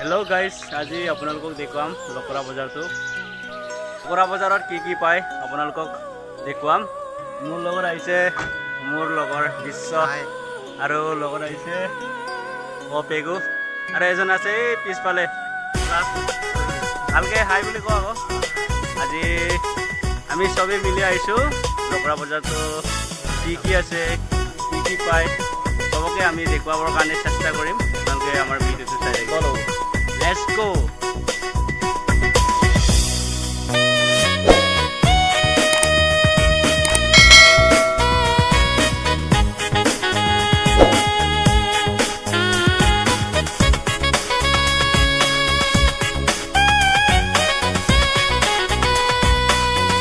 Hello guys, আজি আপোনালোকক দেখুৱাম লকৰা বজাৰটো। লকৰা বজাৰত কি পায় আপোনালোকক দেখুৱাম। মোৰ লগত আহিছে মোৰ লগৰ বিশ্ব আৰু লগত আহিছে অপেগু আৰু এজন আছে এই পিছফালে। ভালকে হাই বুলি কোৱা আকৌ। আজি আমি সবে মিলি আহিছোঁ লকৰা বজাৰটো কি আছে কি পায় সবকে আমি দেখুৱাবৰ কাৰণে চেষ্টা কৰিম। আপোনালোকে আমাৰ ভিডিঅ'টো চাই থাকিব। Let's go!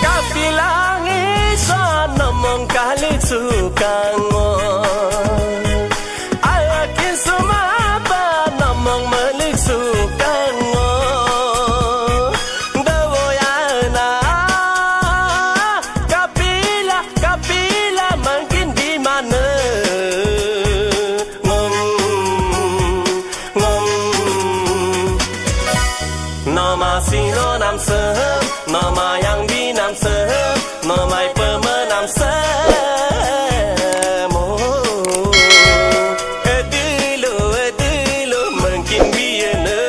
Kabilang isa namang kalitsukan mo. Nama sino nam sem, nama yang di nam sem, nama pemenang sem. Edilu mungkin biena.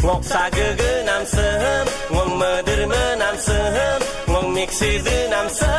Ngok sagege nam sem, ngong meder menam sem, ngong miksi de nam sem.